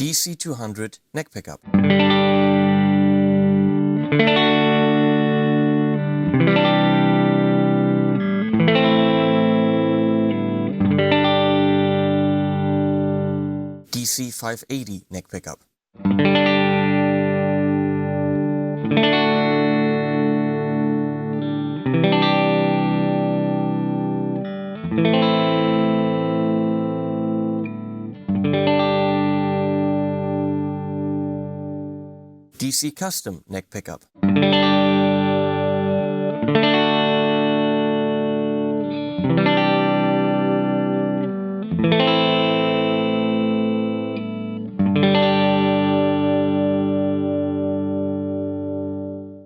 DC-200 neck pickup. DC-580 neck pickup. DC Custom neck pickup.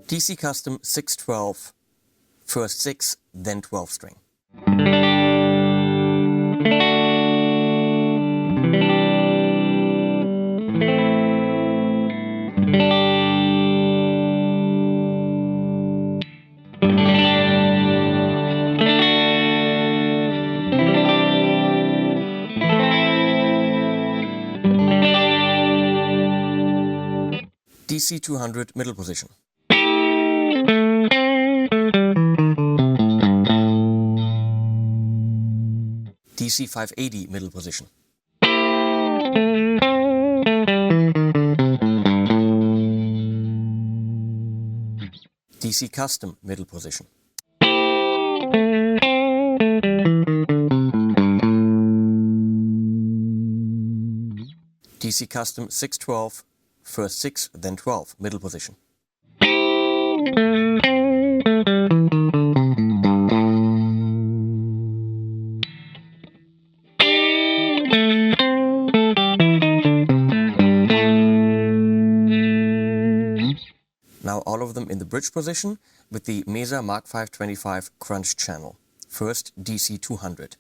DC Custom 612, first 6, then 12 string. DC-200 middle position. DC-580 middle position. DC Custom middle position. DC Custom 612, first 6, then 12, middle position. Now all of them in the bridge position with the Mesa Mark 525 crunch channel. First DC-200.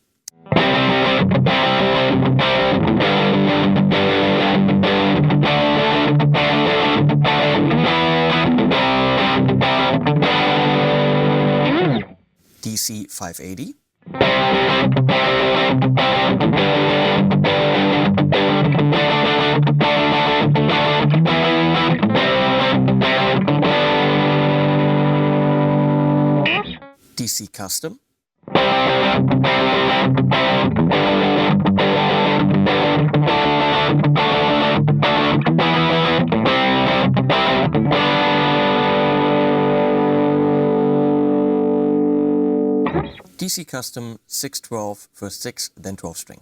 DC-580. DC Custom. DC Custom 612, first 6, then 12 string.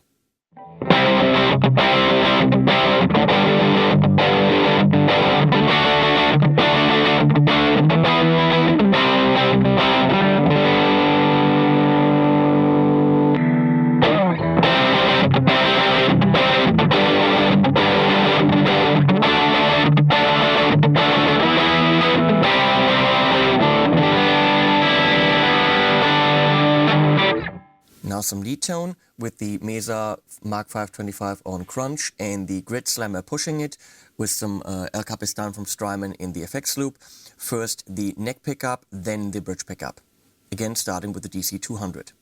Now some lead tone with the Mesa Mark 525 on crunch and the grid slammer pushing it with some El Capistan from Strymon in the effects loop. First the neck pickup, then the bridge pickup. Again starting with the DC-200.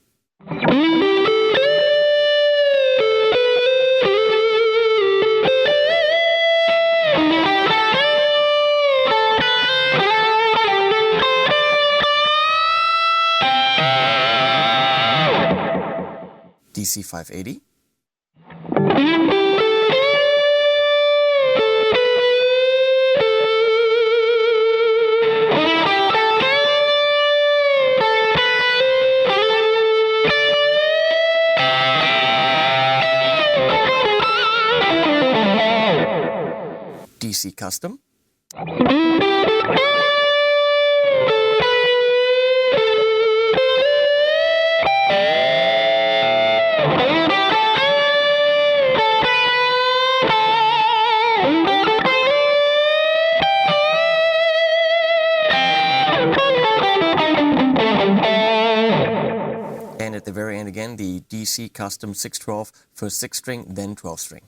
DC-580. DC Custom. And at the very end again, the DC Custom 612, first 6 string, then 12 string.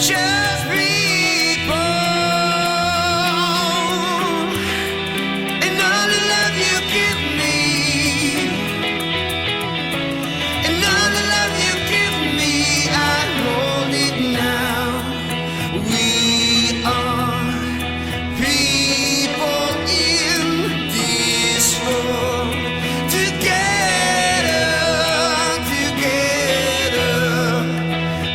just people, and all the love you give me, and all the love you give me, I hold it now. We are people in this world, together, together,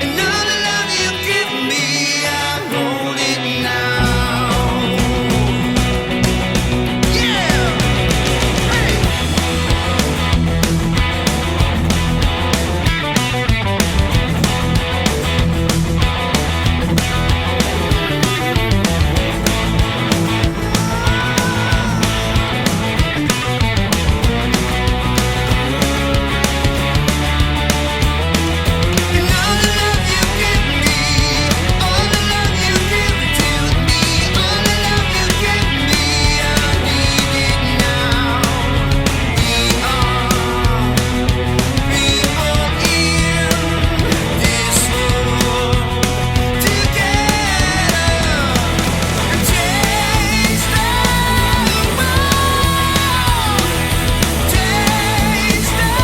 and all the love you give me, I hold it now. Yeah! Hey! And all the love you give me, all the love you give to me, all the love you give me, I need it now. We are people in this world, together, and change the world, change the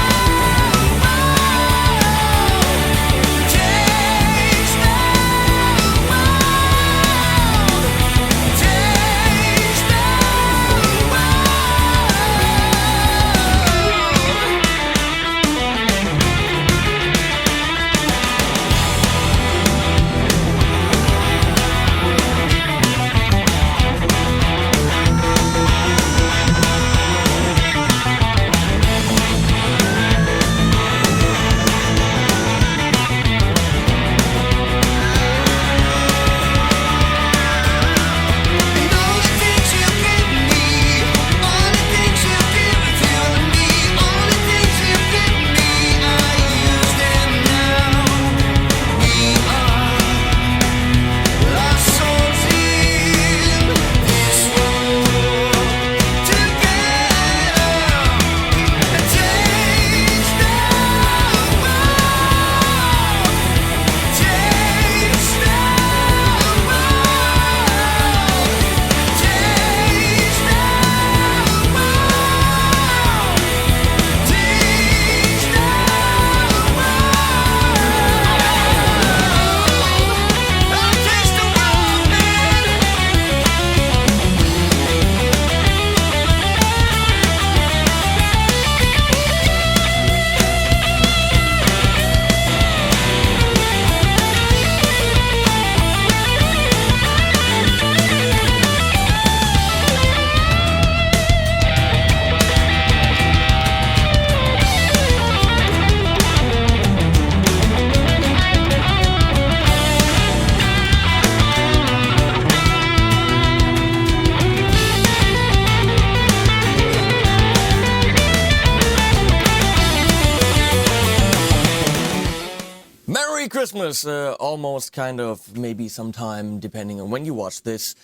Merry Christmas! Almost kind of, maybe sometime, depending on when you watch this.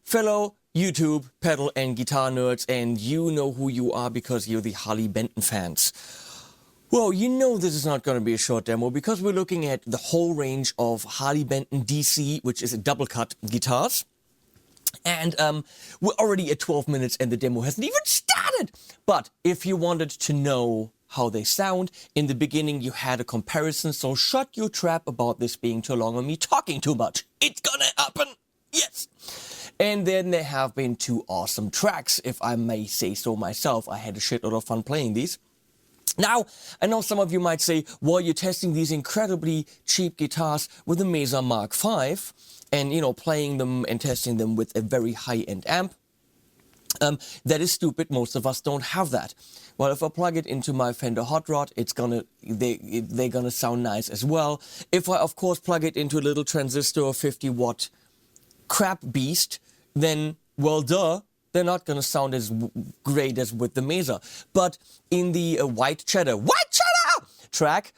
Fellow YouTube, pedal and guitar nerds, and you know who you are because you're the Harley Benton fans. Well, you know this is not going to be a short demo because we're looking at the whole range of Harley Benton DC, which is a double cut guitars. And we're already at 12 minutes and the demo hasn't even started. But if you wanted to know how they sound, in the beginning you had a comparison, so shut your trap about this being too long or me talking too much. It's gonna happen! Yes! And then there have been two awesome tracks, if I may say so myself. I had a shitload of fun playing these. Now, I know some of you might say, well, you're testing these incredibly cheap guitars with the Mesa Mark V, and, you know, playing them and testing them with a very high-end amp. That is stupid. Most of us don't have that. Well, if I plug it into my Fender Hot Rod, they're gonna sound nice as well. If I, of course, plug it into a little transistor 50-watt crap beast, then, well, duh, they're not gonna sound as great as with the Mesa. But in the White Cheddar track,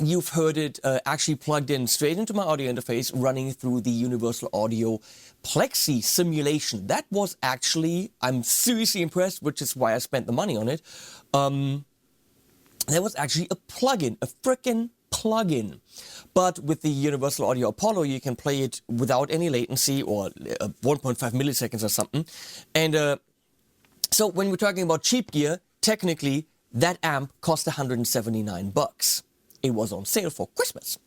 you've heard it actually plugged in straight into my audio interface, running through the Universal Audio Plexi simulation. That was actually, I'm seriously impressed, which is why I spent the money on it. There was actually a plugin, a frickin' plug-in. But with the Universal Audio Apollo, you can play it without any latency or 1.5 milliseconds or something. And so when we're talking about cheap gear, technically that amp cost $179. It was on sale for Christmas.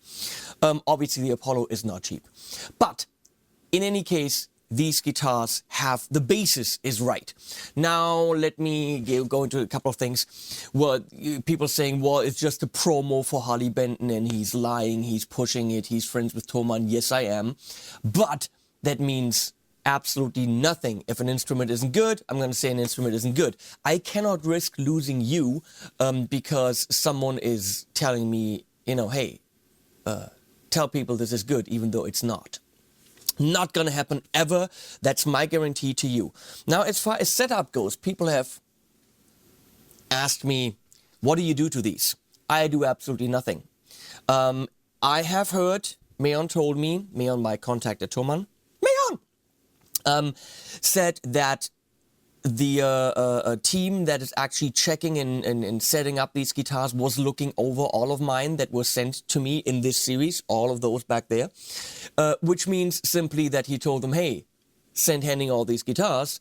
Obviously the Apollo is not cheap. But in any case, these guitars have, the basis is right. Now, let me go into a couple of things. Well, people saying, well, it's just a promo for Harley Benton and he's lying, he's pushing it, he's friends with Thomann. Yes, I am. But that means absolutely nothing. If an instrument isn't good, I'm going to say an instrument isn't good. I cannot risk losing you because someone is telling me, you know, hey, tell people this is good, even though it's not. Not gonna happen ever. That's my guarantee to you. Now, as far as setup goes, people have asked me, what do you do to these? I do absolutely nothing. I have heard, Meon told me, Meon, my contact at Thomann, Meon, said that the team that is actually checking and setting up these guitars was looking over all of mine that were sent to me in this series, all of those back there, which means simply that he told them, hey, send handing all these guitars.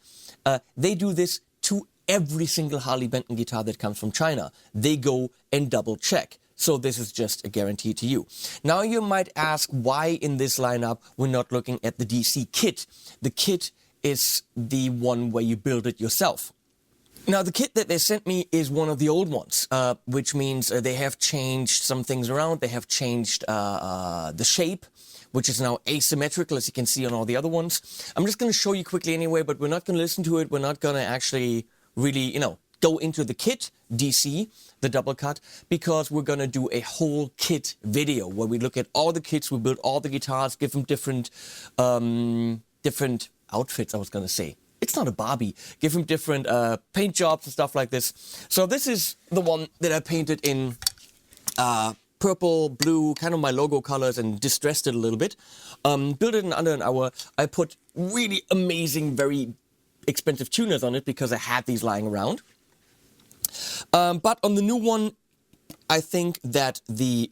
They do this to every single Harley Benton guitar that comes from China. They go and double check. So this is just a guarantee to you. Now you might ask why in this lineup we're not looking at the DC kit. The kit is the one where you build it yourself. Now, the kit that they sent me is one of the old ones, which means they have changed some things around. They have changed the shape, which is now asymmetrical, as you can see on all the other ones. I'm just going to show you quickly anyway, but we're not going to listen to it. We're not going to actually really, you know, go into the kit, DC, the double cut, because we're going to do a whole kit video where we look at all the kits, we build all the guitars, give them different outfits, I was going to say. It's not a Barbie. Give him different paint jobs and stuff like this. So this is the one that I painted in purple, blue, kind of my logo colors, and distressed it a little bit. Built it in under an hour. I put really amazing, very expensive tuners on it because I had these lying around. But on the new one, I think that the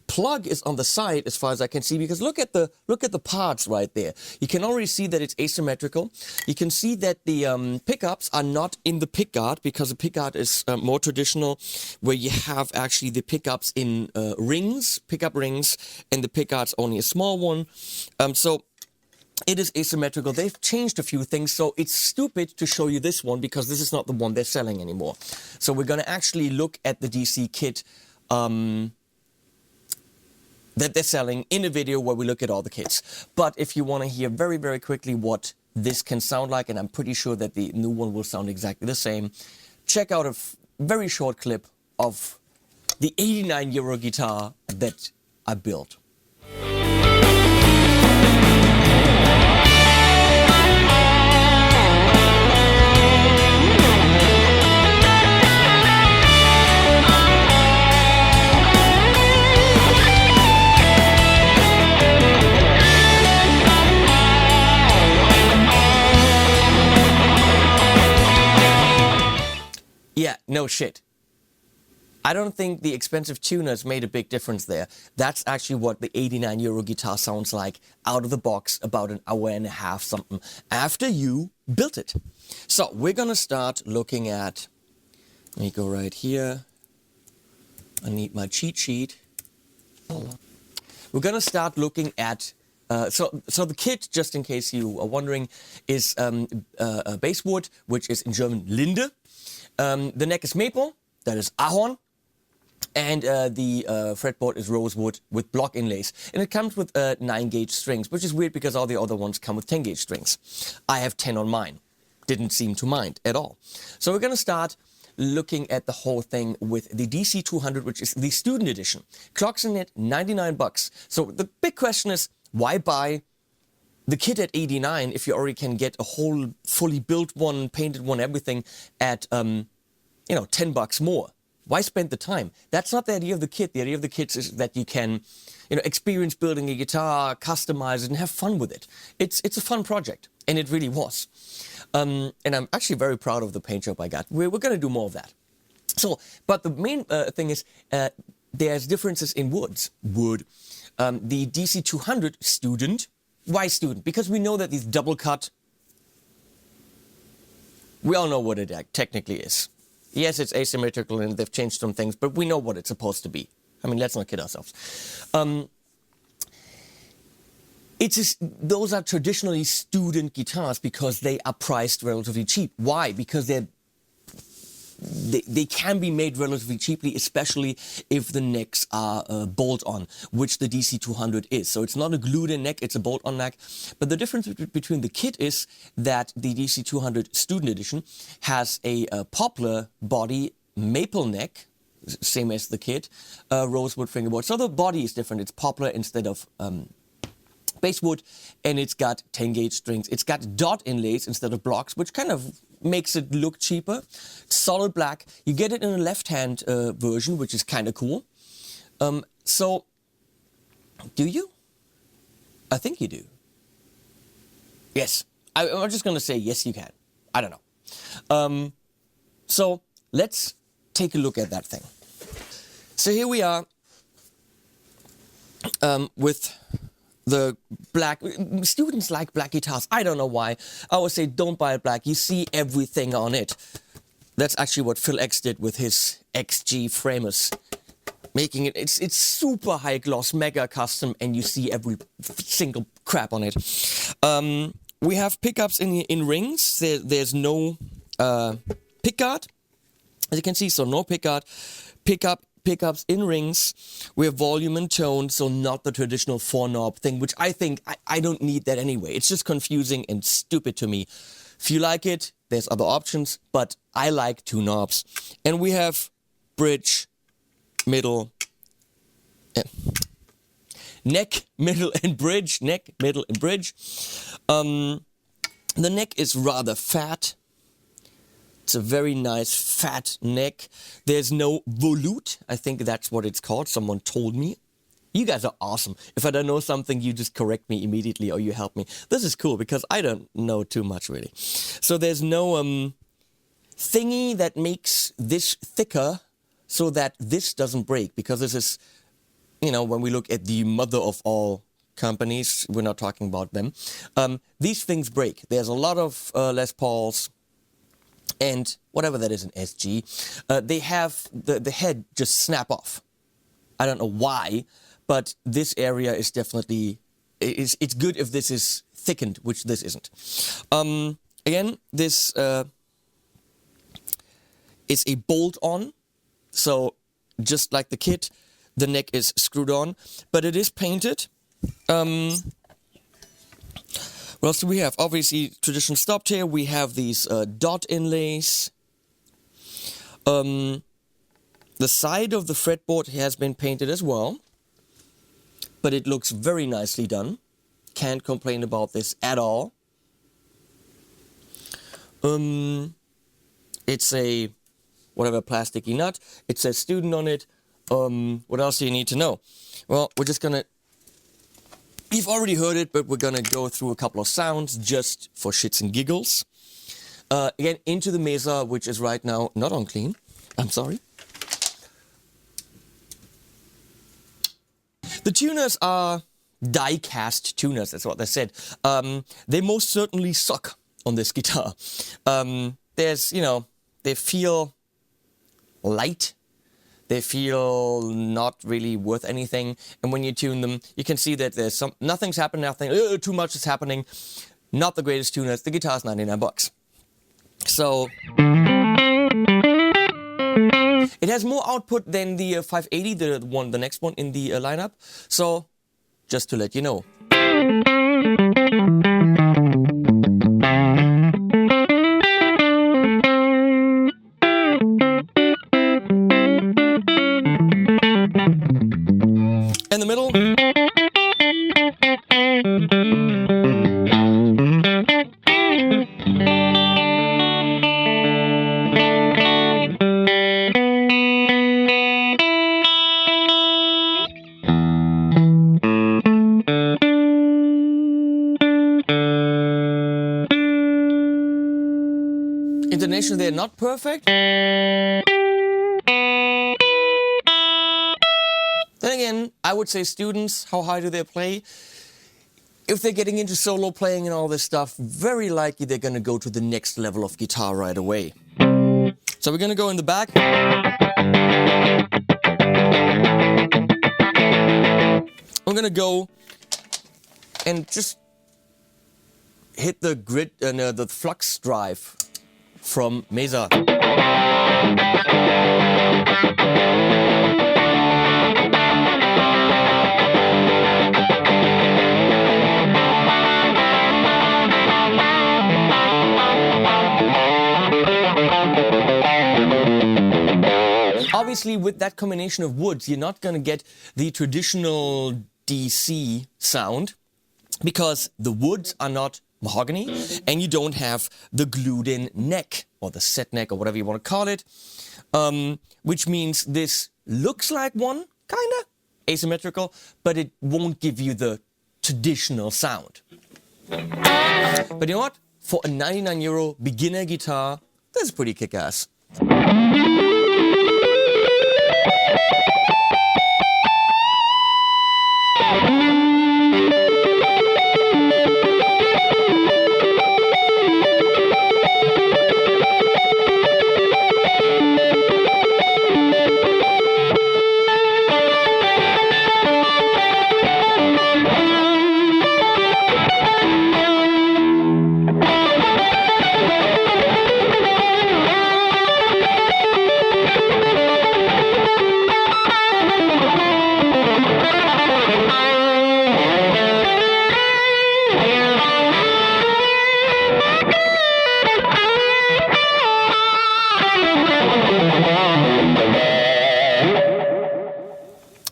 plug is on the side as far as I can see, because look at the parts right there. You can already see that it's asymmetrical. You can see that the pickups are not in the pickguard, because the pickguard is more traditional, where you have actually the pickups in rings, pickup rings, and the pickguard's only a small one. So it is asymmetrical. They've changed a few things, so it's stupid to show you this one because this is not the one they're selling anymore. So we're going to actually look at the DC kit that they're selling in a video where we look at all the kits. But if you want to hear very, very quickly what this can sound like, and I'm pretty sure that the new one will sound exactly the same, check out a very short clip of the 89 euro guitar that I built. Yeah, no shit. I don't think the expensive tuners made a big difference there. That's actually what the 89 euro guitar sounds like out of the box, about an hour and a half something after you built it. So we're gonna start looking at, let me go right here. I need my cheat sheet. We're gonna start looking at so the kit, just in case you are wondering, is basswood, which is in German Linde. The neck is maple, that is Ahorn, and the fretboard is rosewood with block inlays. And it comes with 9-gauge strings, which is weird because all the other ones come with 10-gauge strings. I have 10 on mine. Didn't seem to mind at all. So we're going to start looking at the whole thing with the DC-200, which is the student edition. Clocks in at $99. So the big question is, why buy the kit at 89 if you already can get a whole fully built one, painted one, everything at $10 more? Why spend the time? That's not the idea of the kit. The idea of the kit is that you can, experience building a guitar, customize it, and have fun with it. It's a fun project, and it really was. And I'm actually very proud of the paint job I got. We're going to do more of that. So, but the main thing is, there's differences in wood. The DC-200 student, why student? Because we know that these double cut, we all know what it technically is. Yes, it's asymmetrical and they've changed some things, but we know what it's supposed to be. I mean, let's not kid ourselves. Those are traditionally student guitars because they are priced relatively cheap. Why? Because they can be made relatively cheaply, especially if the necks are bolt-on, which the DC-200 is. So it's not a glued-in neck, it's a bolt-on neck. But the difference between the kit is that the DC-200 Student Edition has a poplar body maple neck, same as the kit, rosewood fingerboard. So the body is different. It's poplar instead of basswood, and it's got 10-gauge strings. It's got dot inlays instead of blocks, which kind of makes it look cheaper. Solid black. You get it in a left-hand version, which is kind of cool. So, do you? I think you do. Yes. I'm just going to say yes, you can. I don't know. So, let's take a look at that thing. So here we are with the black. Students like black guitars. I don't know why. I always say don't buy it black. You see everything on it. That's actually what Phil X did with his XG framers. Making it, it's super high gloss, mega custom, and you see every single crap on it. We have pickups in rings. There's no pickguard, as you can see, so no pickguard. Pickups in rings. We have volume and tone, so not the traditional 4-knob thing, which I think I don't need that anyway. It's just confusing and stupid to me. If you like it, there's other options, but I like 2 knobs. And we have bridge, middle, neck, middle, and bridge. Neck, middle, and bridge. The neck is rather fat. It's a very nice fat neck. There's no volute. I think that's what it's called. Someone told me. You guys are awesome. If I don't know something, you just correct me immediately or you help me. This is cool because I don't know too much really. So there's no thingy that makes this thicker so that this doesn't break, because this is, you know, when we look at the mother of all companies, we're not talking about them. These things break. There's a lot of Les Pauls and whatever that is in SG, they have the head just snap off. I don't know why, but this area is definitely, it's good if this is thickened, which this isn't. Again, this is a bolt-on, so just like the kit, the neck is screwed on, but it is painted. What else do we have? Obviously, traditional stopped here. We have these dot inlays. The side of the fretboard has been painted as well, but it looks very nicely done. Can't complain about this at all. It's a whatever plasticky nut. It says student on it. What else do you need to know? Well, we're just gonna. You've already heard it, but we're gonna go through a couple of sounds just for shits and giggles. Again, into the Mesa, which is right now not on clean. I'm sorry. The tuners are die-cast tuners, that's what they said. They most certainly suck on this guitar. There's, you know, they feel light. They feel not really worth anything, and when you tune them, you can see that there's nothing's happening, too much is happening. Not the greatest tuners. The guitar's $99. So it has more output than the 580, the next one in the lineup. So just to let you know. In the middle. Intonation, they're not perfect. again, I would say students, how high do they play? If they're getting into solo playing and all this stuff, very likely they're going to go to the next level of guitar right away. So we're going to go in the back. I'm going to go and just hit the grid and the flux drive from Mesa. Obviously, with that combination of woods, you're not going to get the traditional DC sound because the woods are not mahogany and you don't have the glued-in neck or the set neck or whatever you want to call it, which means this looks like one, kind of asymmetrical, but it won't give you the traditional sound. But you know what? For a €99 beginner guitar, that's pretty kick-ass.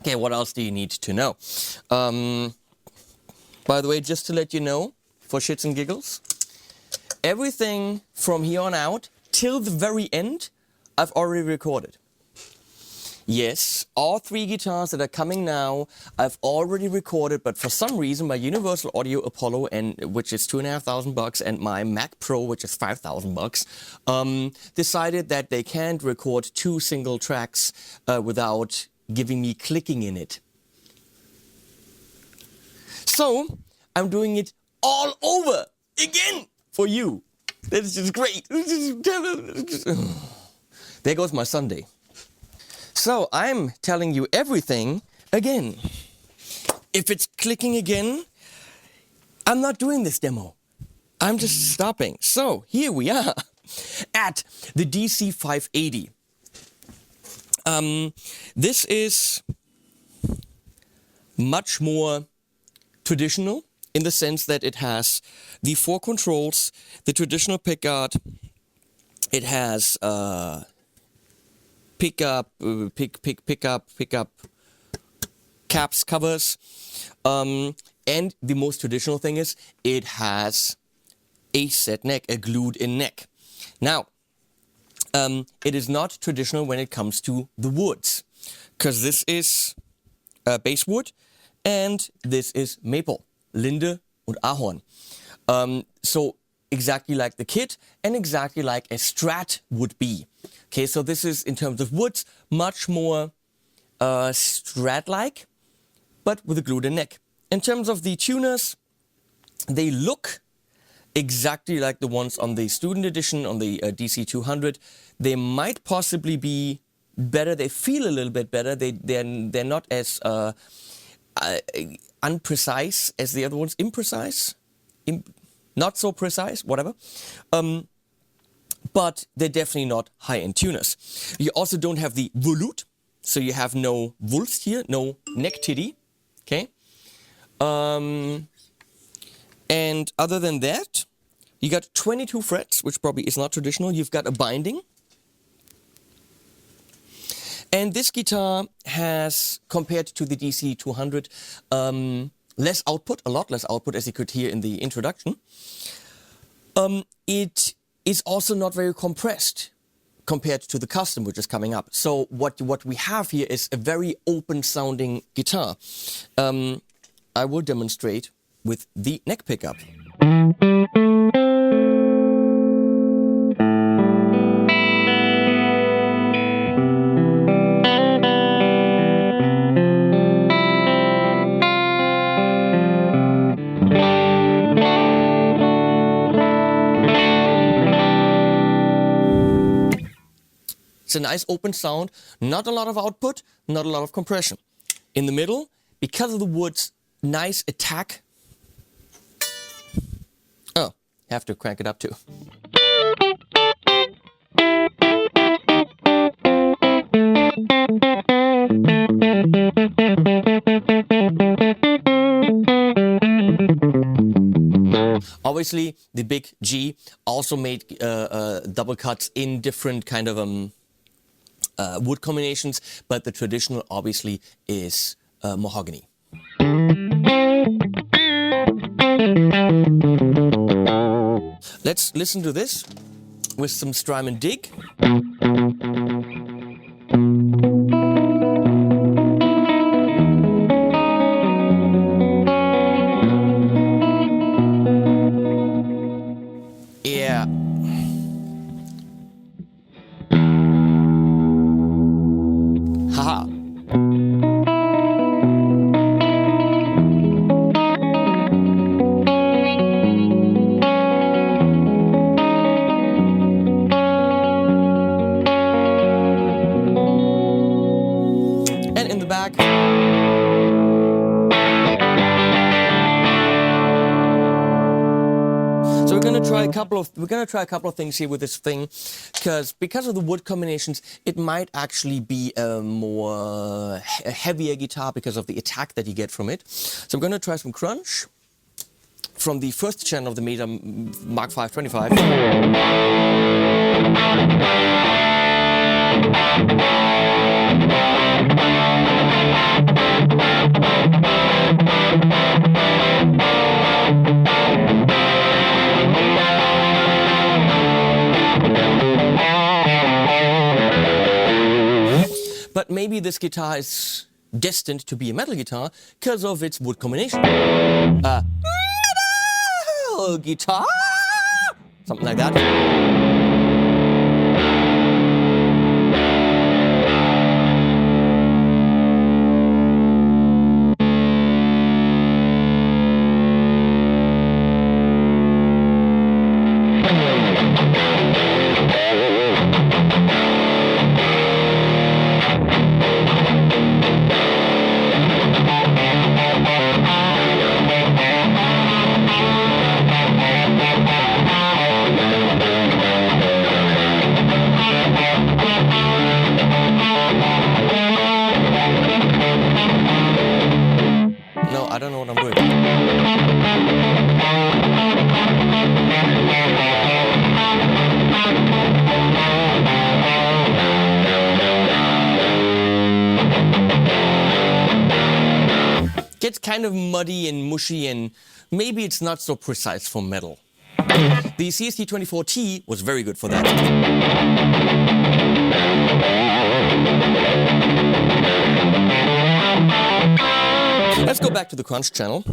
Okay, what else do you need to know? By the way, just to let you know, for shits and giggles, everything from here on out till the very end, I've already recorded. Yes, all 3 guitars that are coming now, I've already recorded, but for some reason, my Universal Audio Apollo, which is $2,500, and my Mac Pro, which is $5,000, decided that they can't record 2 single tracks without giving me clicking in it. So, I'm doing it all over again for you. That's just great. There goes my Sunday. So, I'm telling you everything again. If it's clicking again, I'm not doing this demo. I'm just stopping. So, here we are at the DC-580. This is much more traditional in the sense that it has the 4 controls, the traditional pickguard, it has pickup, caps, covers, and the most traditional thing is it has a set neck, a glued-in neck. Now, it is not traditional when it comes to the woods, because this is basswood and this is maple, Linde und Ahorn. So exactly like the kit and exactly like a Strat would be. Okay, so this is, in terms of woods, much more Strat-like, but with a glued-in neck. In terms of the tuners, they look exactly like the ones on the student edition, on the DC-200. They might possibly be better. They feel a little bit better. They're not as unprecise as the other ones. Imprecise? Not so precise, whatever. But they're definitely not high-end tuners. You also don't have the volute, so you have no Wulst here, no neck titty, okay? And other than that, you got 22 frets, which probably is not traditional. You've got a binding. And this guitar has, compared to the DC-200, less output, a lot less output, as you could hear in the introduction. It is also not very compressed compared to the custom, which is coming up. So what we have here is a very open-sounding guitar. I will demonstrate with the neck pickup. It's a nice open sound, not a lot of output, not a lot of compression. In the middle, because of the wood's nice attack. Oh, have to crank it up too. Obviously, the big G also made double cuts in different kind of wood combinations, but the traditional obviously is mahogany. Let's listen to this with some Strymon dig. Yeah. Haha. And in the back. So we're gonna try a couple of things here with this thing, because of the wood combinations, it might actually be a heavier guitar because of the attack that you get from it. So I'm gonna try some crunch from the first channel of the Mesa Mark 525. But maybe this guitar is destined to be a metal guitar because of its wood combination. Metal guitar? Something like that. No, I don't know what I'm doing. Gets kind of muddy and mushy, and maybe it's not so precise for metal. The CST-24T was very good for that. Let's go back to the crunch channel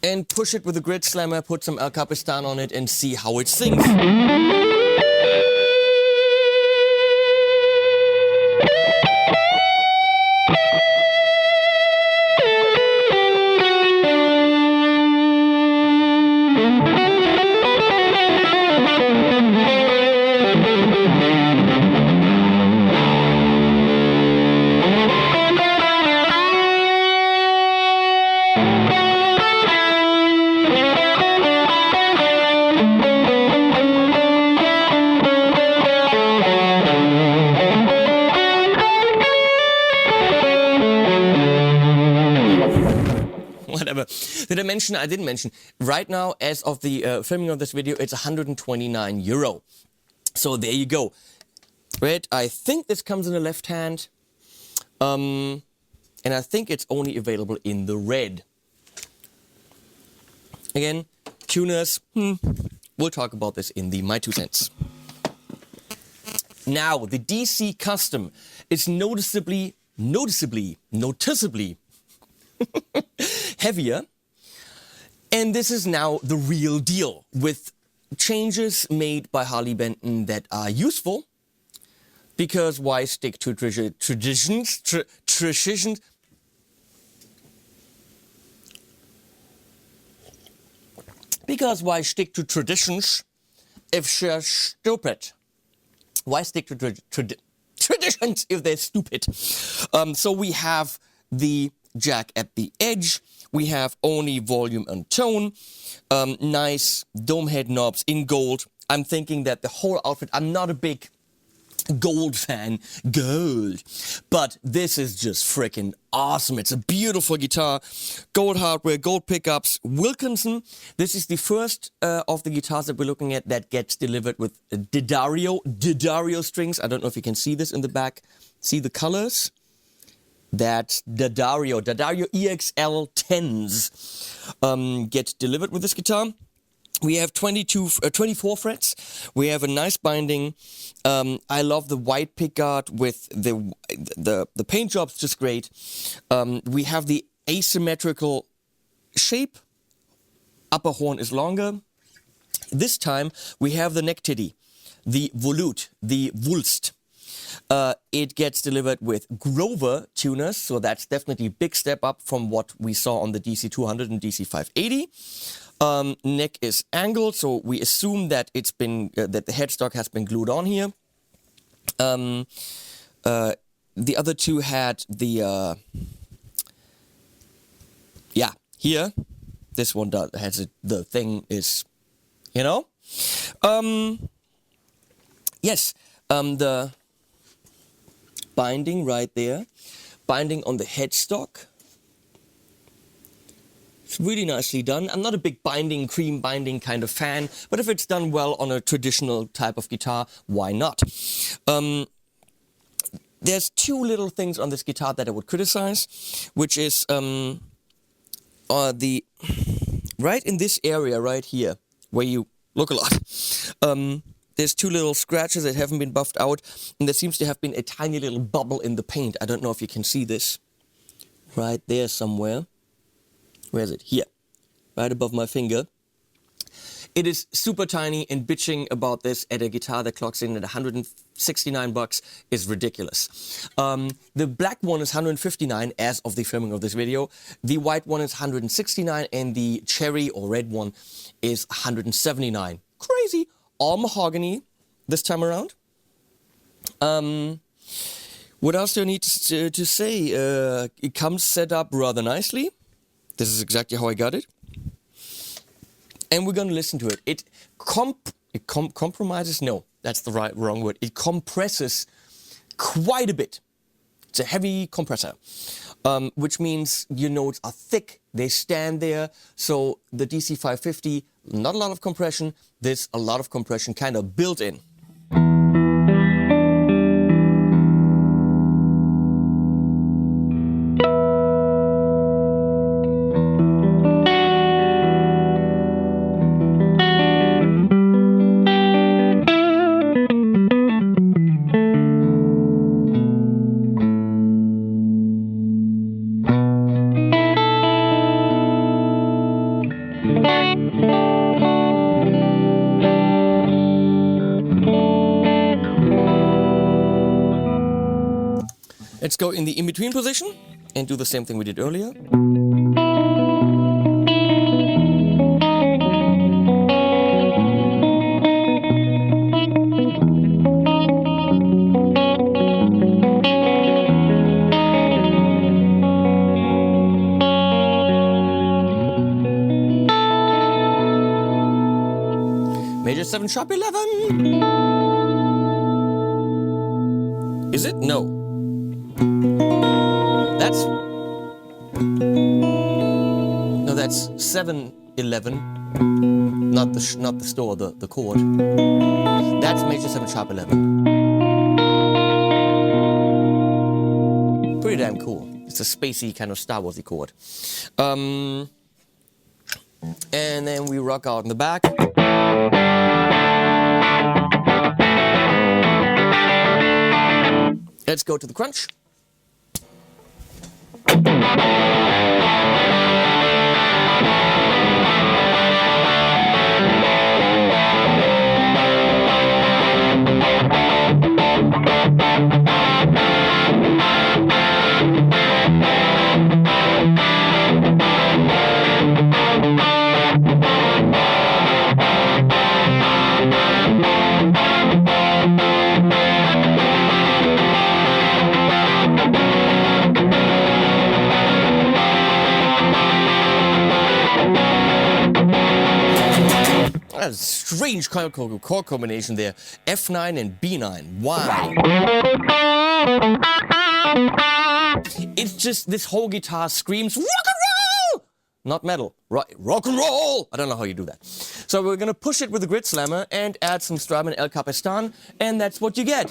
and push it with a grid slammer, put some El Capistan on it and see how it sings. Whatever. Did I mention? I didn't mention. Right now, as of the filming of this video, it's €129. So there you go. Red, I think this comes in the left hand. And I think it's only available in the red. Again, tuners, we'll talk about this in the My Two Cents. Now, the DC Custom is noticeably heavier. And this is now the real deal, with changes made by Harley Benton that are useful. Because why stick to traditions? Because why stick to traditions if they're stupid? Why stick to traditions if they're stupid? So we have the jack at the edge. We have only volume and tone. Nice dome head knobs in gold. I'm thinking that the whole outfit, I'm not a big gold fan, but this is just freaking awesome. It's a beautiful guitar, gold hardware, gold pickups, Wilkinson. This is the first of the guitars that we're looking at that gets delivered with D'Addario strings. I don't know if you can see this in the back. See the colors? That's D'Addario EXL 10s get delivered with this guitar. We have 24 frets. We have a nice binding. I love the white pickguard with the paint job's just great. We have the asymmetrical shape. Upper horn is longer. This time we have the neck titty, the volute, the Wulst. It gets delivered with Grover tuners, so that's definitely a big step up from what we saw on the DC-200 and DC-580. Neck is angled, so we assume that it's been that the headstock has been glued on here. The other two had the here. This one has it. The thing is, you know, yes. The binding right there, binding on the headstock. It's really nicely done. I'm not a big cream binding kind of fan, but if it's done well on a traditional type of guitar, why not? There's two little things on this guitar that I would criticize, which is the right in this area right here, where you look a lot. There's two little scratches that haven't been buffed out, and there seems to have been a tiny little bubble in the paint. I don't know if you can see this. Right there somewhere. Where is it? Here. Right above my finger. It is super tiny, and bitching about this at a guitar that clocks in at $169 is ridiculous. The black one is $159 as of the filming of this video. The white one is $169, and the cherry or red one is $179. Crazy. All mahogany this time around. What else do I need to say? It comes set up rather nicely. This is exactly how I got it. And we're going to listen to it. It compromises? No, that's the wrong word. It compresses quite a bit. It's a heavy compressor, which means your notes are thick. They stand there. So the DC-550, not a lot of compression. This, a lot of compression kind of built in. Let's go in the in-between position and do the same thing we did earlier. Major 7 sharp 11. Is it? No. That's 7-11, not the store, the chord. That's major 7 sharp 11. Pretty damn cool. It's a spacey kind of Star Warsy chord. And then we rock out in the back. Let's go to the crunch. That's a strange chord combination there. F9 and B9. Why? It's just this whole guitar screams rock and roll! Not metal. Rock and roll! I don't know how you do that. So we're gonna push it with the grid slammer and add some Strymon El Capistan, and that's what you get.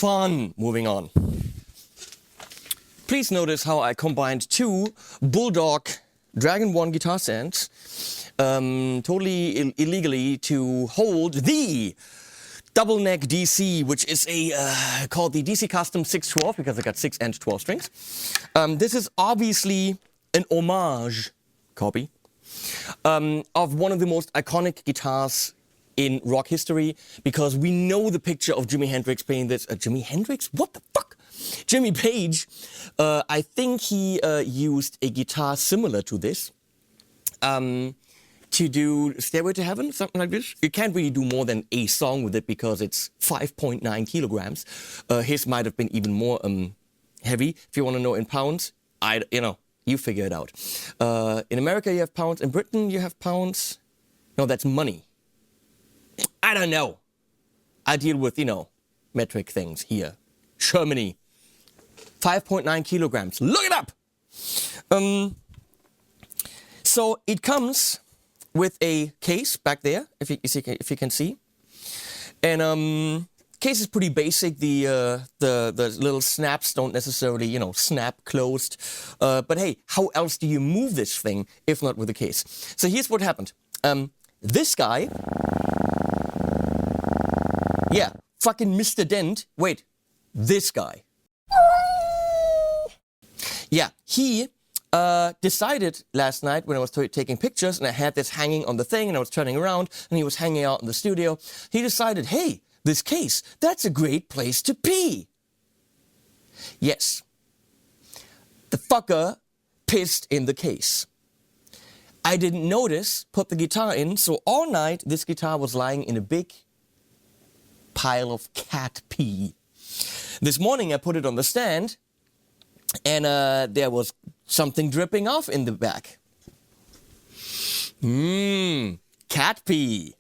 Fun. Moving on. Please notice how I combined two Bulldog Dragon 1 guitar stands totally illegally to hold the double neck DC, which is a called the DC Custom 612 because I got 6 and 12 strings. This is obviously an homage copy of one of the most iconic guitars in rock history, because we know the picture of Jimi Hendrix playing this. Jimi Hendrix? What the fuck? Jimmy Page. I think he used a guitar similar to this to do Stairway to Heaven, something like this. You can't really do more than a song with it because it's 5.9 kilograms. His might have been even more heavy. If you want to know in pounds, you figure it out. In America you have pounds. In Britain you have pounds. No, that's money. I don't know. I deal with, metric things here. Germany. 5.9 kilograms. Look it up! So it comes with a case back there, if you can see. And case is pretty basic. The little snaps don't necessarily, snap closed. But hey, how else do you move this thing if not with a case? So here's what happened. This guy... Yeah, fucking Mr. Dent. Wait, this guy. Yeah, he decided last night when I was taking pictures and I had this hanging on the thing and I was turning around and he was hanging out in the studio. He decided, hey, this case, that's a great place to pee. Yes. The fucker pissed in the case. I didn't notice, put the guitar in, so all night this guitar was lying in a big pile of cat pee. This morning I put it on the stand and there was something dripping off in the back. Cat pee.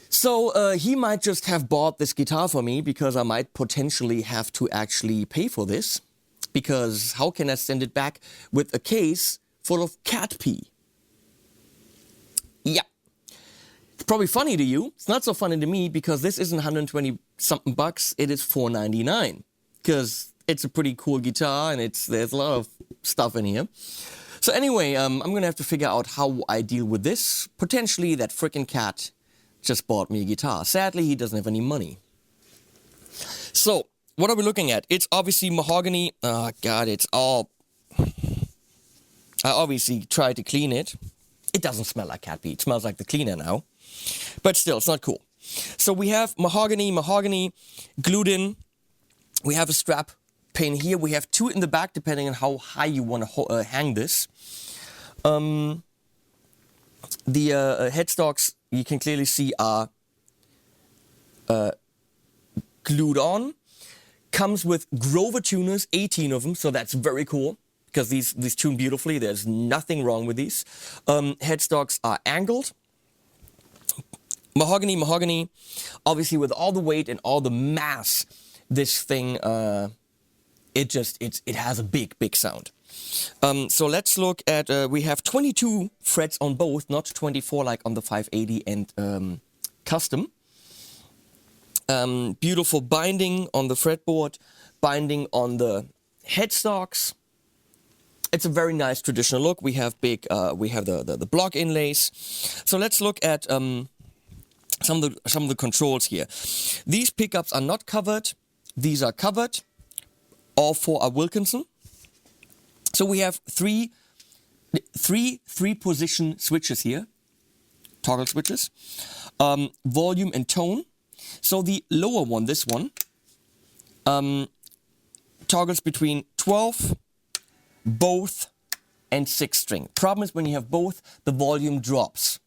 So he might just have bought this guitar for me because I might potentially have to actually pay for this, because how can I send it back with a case full of cat pee? Yeah. It's probably funny to you. It's not so funny to me because this isn't 120 something bucks. It is $4.99 because it's a pretty cool guitar and there's a lot of stuff in here. So anyway, I'm gonna have to figure out how I deal with this. Potentially that frickin' cat just bought me a guitar. Sadly, he doesn't have any money. So what are we looking at? It's obviously mahogany. Oh God, it's all... I obviously tried to clean it. It doesn't smell like cat pee. It smells like the cleaner now. But still, it's not cool. So we have mahogany glued in. We have a strap pin here. We have 2 in the back, depending on how high you want to hang this. The headstocks, you can clearly see, are glued on. Comes with Grover tuners, 18 of them, so that's very cool, because these tune beautifully. There's nothing wrong with these. Headstocks are angled. Mahogany. Obviously, with all the weight and all the mass, this thing, it has a big sound. So let's look at, we have 22 frets on both, not 24 like on the 580 and custom. Beautiful binding on the fretboard, binding on the headstocks. It's a very nice traditional look. We have we have the block inlays. So let's look at some of the controls here. These pickups are not covered. These are covered. All 4 are Wilkinson. So we have three position switches here, toggle switches, volume and tone. So the lower one, this one, toggles between 12, both, and 6 string. Problem is when you have both, the volume drops.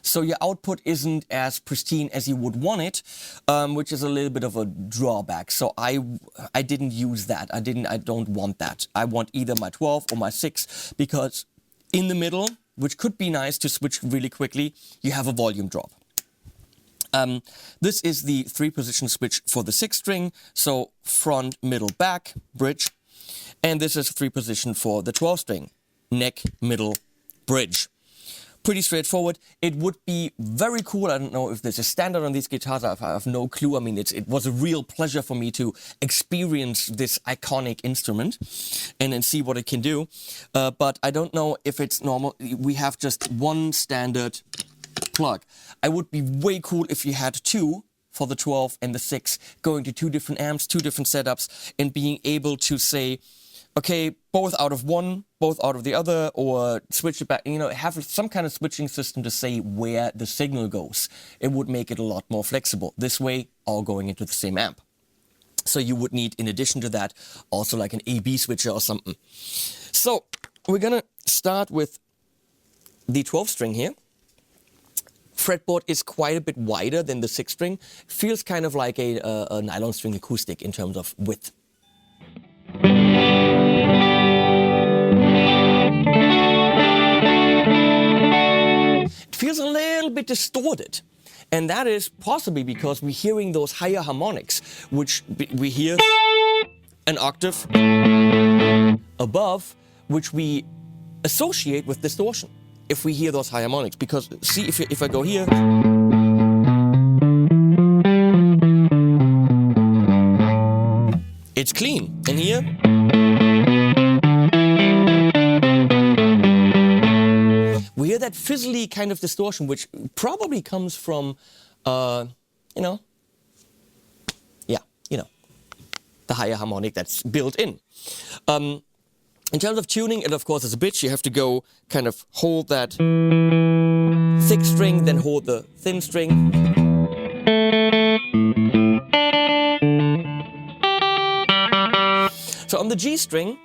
So your output isn't as pristine as you would want it, which is a little bit of a drawback. So I didn't use that. I don't want that. I want either my 12 or my 6, because in the middle, which could be nice to switch really quickly, you have a volume drop. This is the 3-position switch for the 6 string, so front, middle, back, bridge. And this is a 3-position for the 12 string, neck, middle, bridge. Pretty straightforward. It would be very cool. I don't know if there's a standard on these guitars. I have no clue. I mean, it was a real pleasure for me to experience this iconic instrument and then see what it can do. But I don't know if it's normal. We have just one standard plug. I would be way cool if you had 2 for the 12 and the 6, going to 2 different amps, 2 different setups, and being able to say, okay, both out of one, both out of the other, or switch it back, you know, have some kind of switching system to say where the signal goes. It would make it a lot more flexible. This way, all going into the same amp. So you would need, in addition to that, also like an AB switcher or something. So we're gonna start with the 12 string here. Fretboard is quite a bit wider than the 6 string. Feels kind of like a nylon string acoustic in terms of width. It feels a little bit distorted. And that is possibly because we're hearing those higher harmonics, which we hear an octave above, which we associate with distortion if we hear those high harmonics. Because see, if I go here, it's clean. And here, we hear that fizzly kind of distortion, which probably comes from, you know, the higher harmonic that's built in. In terms of tuning, it of course is a bitch. You have to go kind of hold that thick string, then hold the thin string. So on the G string,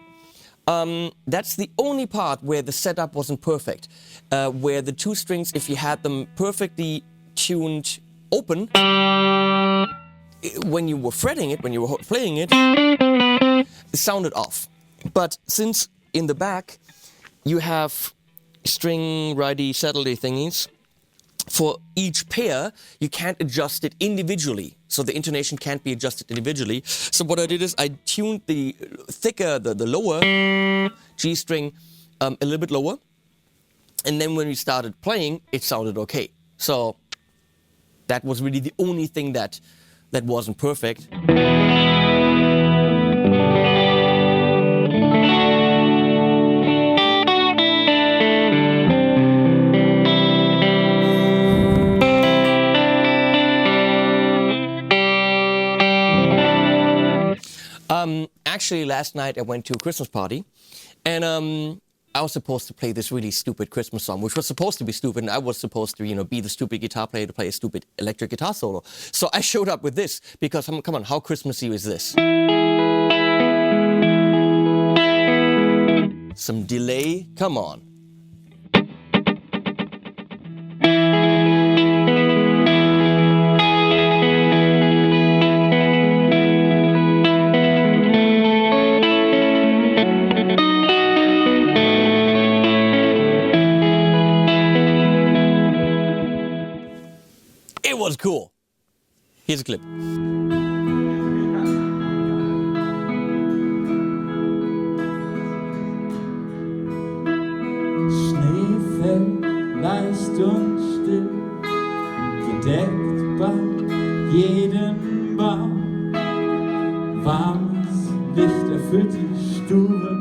that's the only part where the setup wasn't perfect. Where the 2 strings, if you had them perfectly tuned open, when you were fretting it, when you were playing it, it sounded off. But since in the back you have string righty saddle-y thingies, for each pair you can't adjust it individually. So the intonation can't be adjusted individually. So what I did is I tuned the thicker, the lower G string a little bit lower. And then when we started playing, it sounded okay. So that was really the only thing that wasn't perfect. Actually, last night I went to a Christmas party, and I was supposed to play this really stupid Christmas song, which was supposed to be stupid, and I was supposed to, you know, be the stupid guitar player to play a stupid electric guitar solo. So I showed up with this, because, come on, how Christmassy is this? some delay. Come on. It was cool. Here's a clip. Schnee fällt leicht und still, gedeckt bei jedem Baum. Warmes Licht erfüllt die Stube.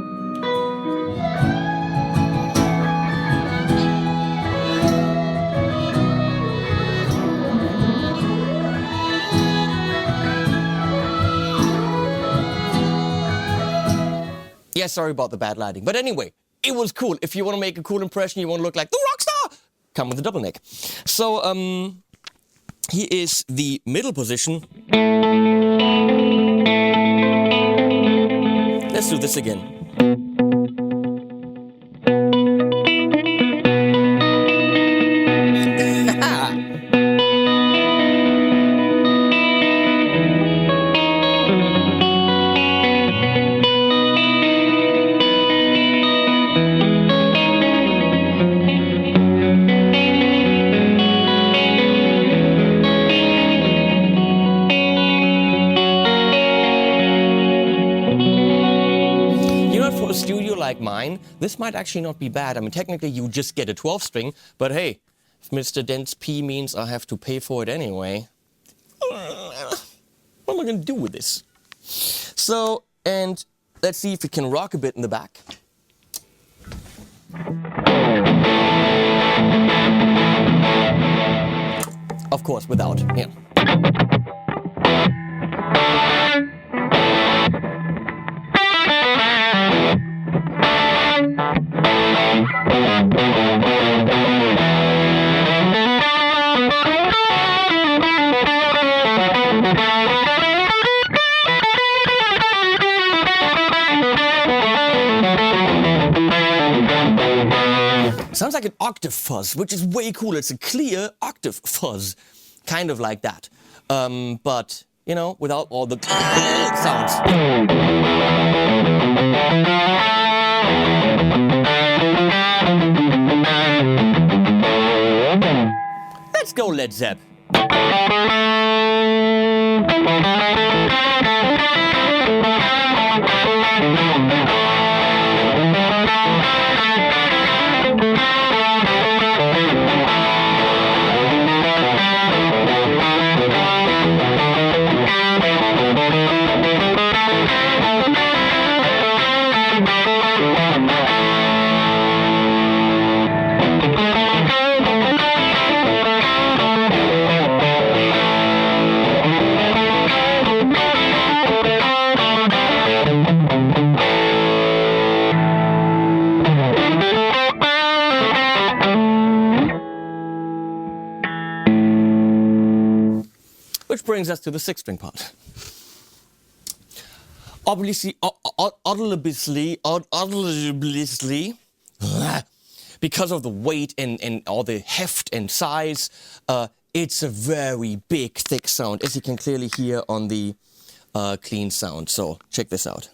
Yeah, sorry about the bad lighting. But anyway, it was cool. If you want to make a cool impression, you want to look like the rock star, come with a double neck. So, here is the middle position. Let's do this again. A studio like mine, this might actually not be bad. I mean, technically you just get a 12 string, but hey, if Mr. Dent's P means I have to pay for it anyway, what am I gonna do with this? So, and let's see if it can rock a bit in the back. Of course, without, yeah. Sounds like an octave fuzz, which is way cool. It's a clear octave fuzz, kind of like that. But, you know, without all the sounds. Let's go, Led Zepp. Which brings us to the six-string part. Obviously, because of the weight and all the heft and size, it's a very big, thick sound, as you can clearly hear on the clean sound. So check this out.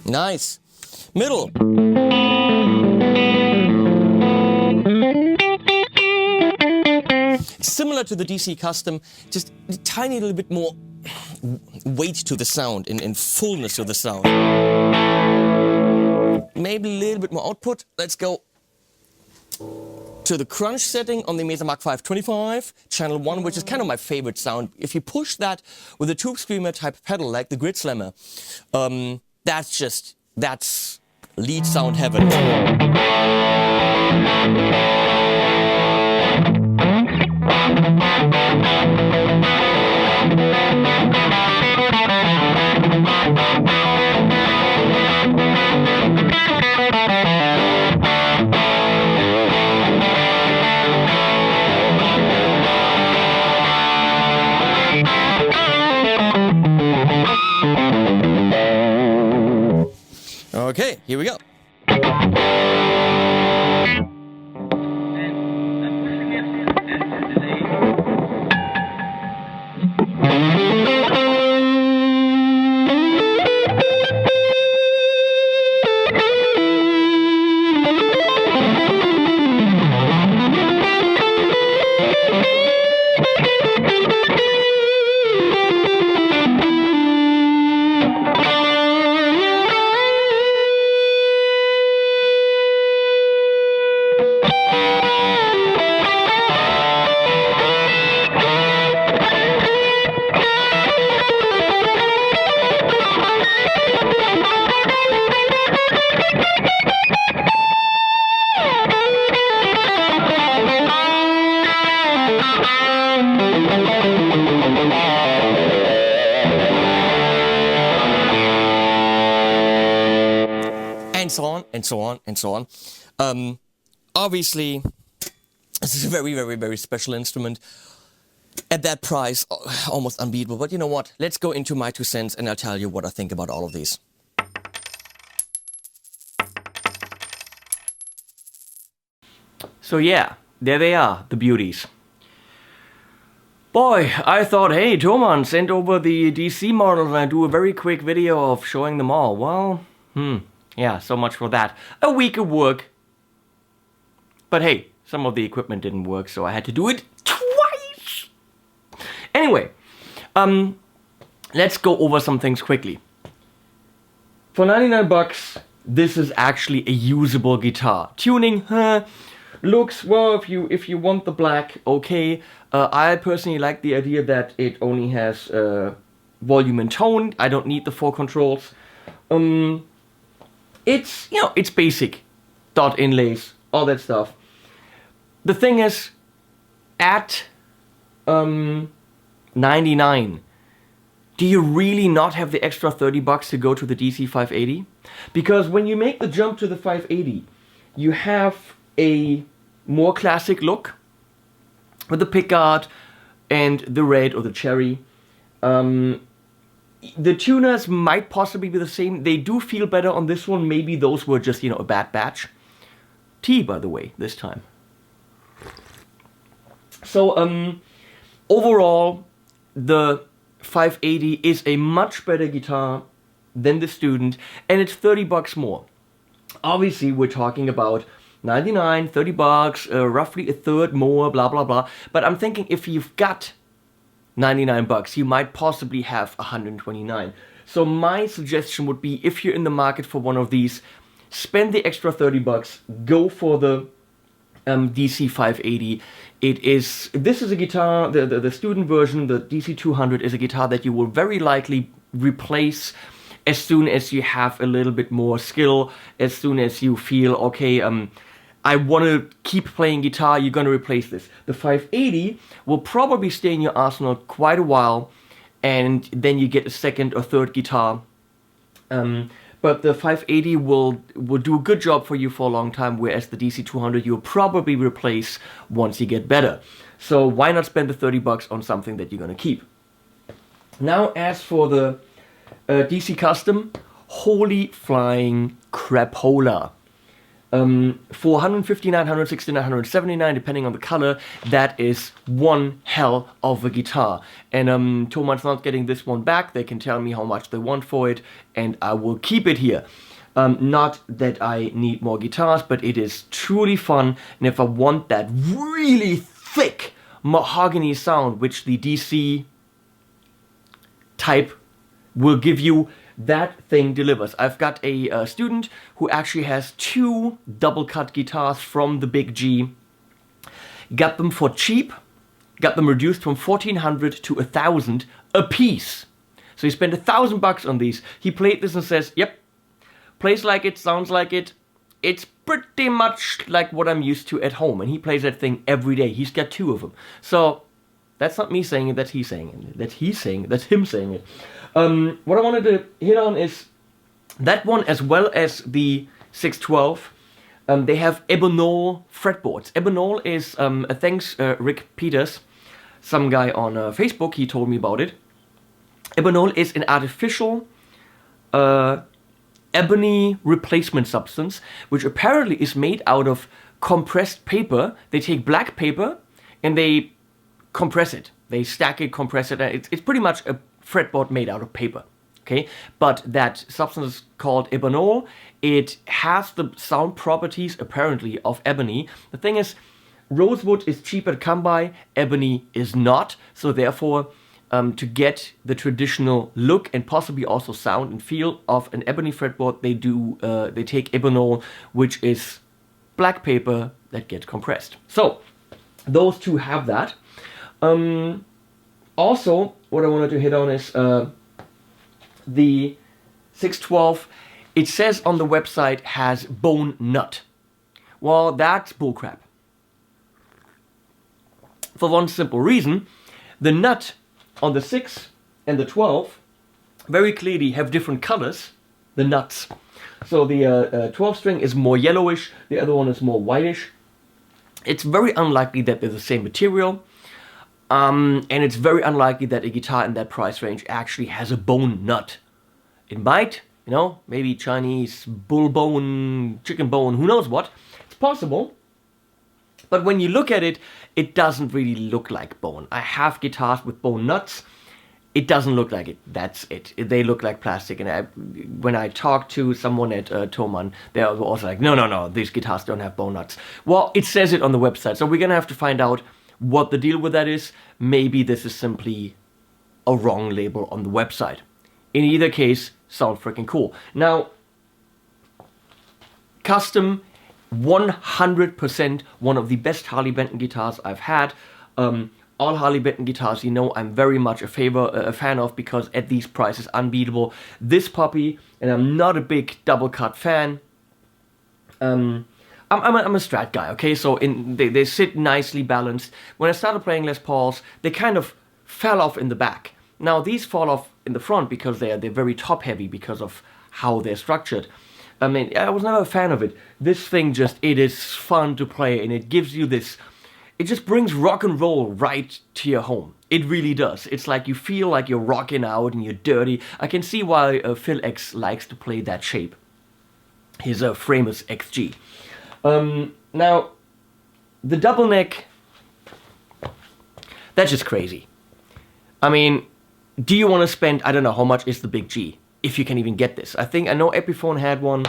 Nice. Middle. Similar to the DC Custom, just a tiny little bit more weight to the sound and fullness to the sound. Maybe a little bit more output. Let's go. to the crunch setting on the Mesa Mark 525, channel 1, which is kind of my favorite sound. If you push that with a tube screamer type pedal like the Grid Slammer, that's lead sound heaven. Okay, here we go. And so on, and so on, and so on. Obviously, this is a very, very, very special instrument. At that price, almost unbeatable. But you know what? Let's go into my 2 cents and I'll tell you what I think about all of these. So yeah, there they are, the beauties. Boy, I thought, hey, Toman, send over the DC models and I do a very quick video of showing them all. Well, yeah, so much for that. A week of work. But hey, some of the equipment didn't work, so I had to do it twice. Anyway, let's go over some things quickly. For 99 bucks, this is actually a usable guitar. Tuning, looks, well, if you want the black, okay. I personally like the idea that it only has volume and tone. I don't need the 4 controls. It's, you know, it's basic. Dot inlays, all that stuff. The thing is, at 99, do you really not have the extra 30 bucks to go to the DC-580? Because when you make the jump to the 580, you have a more classic look with the pickguard and the red or the cherry. The tuners might possibly be the same. They do feel better on this one. Maybe those were just, you know, a bad batch. Tea, by the way, this time. So, overall, the 580 is a much better guitar than the Student, and it's 30 bucks more. Obviously, we're talking about 99, 30 bucks, roughly a third more, blah, blah, blah. But I'm thinking if you've got 99 bucks, you might possibly have 129. So my suggestion would be, if you're in the market for one of these, spend the extra 30 bucks, go for the DC-580. This is a guitar, the Student version, the DC-200 is a guitar that you will very likely replace as soon as you have a little bit more skill, as soon as you feel, okay, I want to keep playing guitar, you're going to replace this. The 580 will probably stay in your arsenal quite a while, and then you get a second or third guitar. But the 580 will do a good job for you for a long time, whereas the DC-200 you'll probably replace once you get better. So why not spend the 30 bucks on something that you're going to keep? Now, as for the DC Custom, holy flying crapola. For 159, 169, 179, depending on the color, that is one hell of a guitar. And Toman's not getting this one back. They can tell me how much they want for it, and I will keep it here. Not that I need more guitars, but it is truly fun. And if I want that really thick mahogany sound, which the DC type will give you, that thing delivers. I've got a student who actually has 2 double cut guitars from the Big G got them for cheap, got them reduced from 1,400 to 1,000 a piece. So he spent $1,000 on these. He played this and says, yep, plays like it, sounds like it. It's pretty much like what I'm used to at home. And he plays that thing every day. He's got 2 of them. So that's not me saying it, that's he saying it. That's him saying it. What I wanted to hit on is that one, as well as the 612. They have Ebonol fretboards. Ebonol is, thanks Rick Peters, some guy on Facebook, he told me about it. Ebonol is an artificial ebony replacement substance, which apparently is made out of compressed paper. They take black paper and they compress it. They stack it, compress it. It's pretty much a fretboard made out of paper. Okay, but that substance is called Ebonol. It has the sound properties, apparently, of ebony. The thing is, rosewood is cheaper to come by, ebony is not. So therefore, to get the traditional look and possibly also sound and feel of an ebony fretboard, they take Ebonol, which is black paper that gets compressed. So those two have that. Also, what I wanted to hit on is the 612, it says on the website, has bone nut. Well, that's bullcrap. For one simple reason, the nut on the 6 and the 12 very clearly have different colors, the nuts. So the 12 string is more yellowish, the other one is more whitish. It's very unlikely that they're the same material. And it's very unlikely that a guitar in that price range actually has a bone nut. It might, maybe Chinese bull bone, chicken bone, who knows what. It's possible. But when you look at it, it doesn't really look like bone. I have guitars with bone nuts. It doesn't look like it. That's it. They look like plastic. And when I talked to someone at Thomann, they were also like, no, these guitars don't have bone nuts. Well, it says it on the website. So we're going to have to find out what the deal with that is. Maybe this is simply a wrong label on the website. In either case, sound freaking cool. Now, custom, 100% one of the best Harley Benton guitars I've had. All Harley Benton guitars, I'm very much a fan of, because at these prices, unbeatable. This puppy, and I'm not a big double cut fan. I'm a Strat guy, okay? So they sit nicely balanced. When I started playing Les Pauls, they kind of fell off in the back. Now these fall off in the front because they're very top heavy because of how they're structured. I mean, I was never a fan of it. This thing it is fun to play, and it gives you this, it just brings rock and roll right to your home. It really does. It's like you feel like you're rocking out and you're dirty. I can see why Phil X likes to play that shape. His Framus XG. Now, the double neck, that's just crazy. I mean, do you want to spend, I don't know, how much is the big G, if you can even get this? I know Epiphone had one,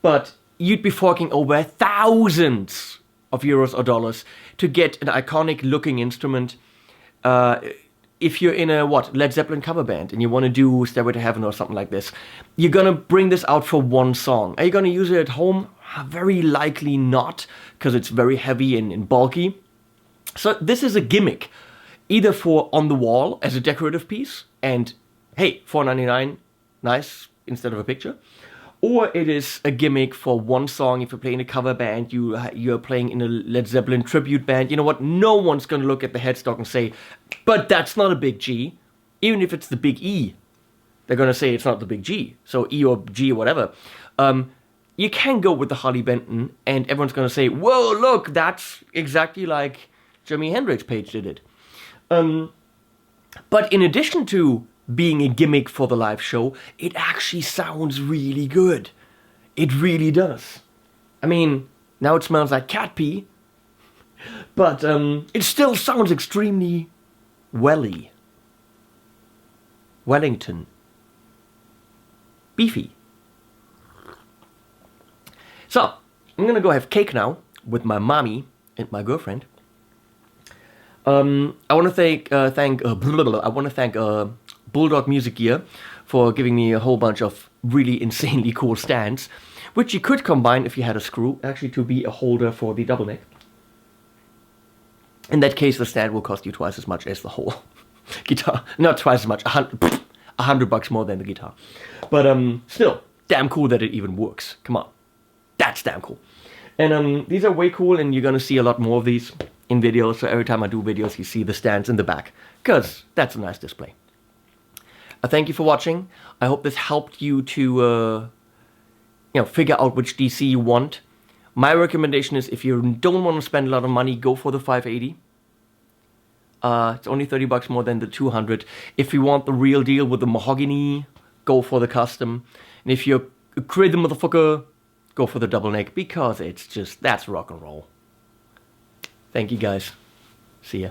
but you'd be forking over thousands of euros or dollars to get an iconic looking instrument. If you're in a, Led Zeppelin cover band and you want to do Stairway to Heaven or something like this, you're going to bring this out for one song. Are you going to use it at home? Very likely not, because it's very heavy and bulky. So this is a gimmick, either for on the wall as a decorative piece, and hey, $4.99, nice, instead of a picture. Or it is a gimmick for one song. If you're playing a cover band, you're playing in a Led Zeppelin tribute band, you know what? No one's going to look at the headstock and say, but that's not a big G. Even if it's the big E, they're going to say it's not the big G. So E or G or whatever. You can go with the Harley Benton, and everyone's going to say, whoa, look, that's exactly like Jimi Hendrix Page did it. But in addition to being a gimmick for the live show, it actually sounds really good. It really does. I mean, now it smells like cat pee, but it still sounds extremely welly. Wellington. Beefy. So, I'm gonna go have cake now with my mommy and my girlfriend. I want to thank Bulldog Music Gear for giving me a whole bunch of really insanely cool stands, which you could combine if you had a screw, actually, to be a holder for the double neck. In that case, the stand will cost you twice as much as the whole guitar. Not twice as much, $100 more than the guitar. But still, damn cool that it even works. Come on. That's damn cool. And these are way cool, and you're gonna see a lot more of these in videos. So every time I do videos, you see the stands in the back, because that's a nice display. Thank you for watching. I hope this helped you to figure out which DC you want. My recommendation is, if you don't want to spend a lot of money, go for the 580. It's only $30 more than the 200. If you want the real deal with the mahogany, go for the custom. And if you're a crazy motherfucker, go for the double neck, because it's just, that's rock and roll. Thank you guys. See ya.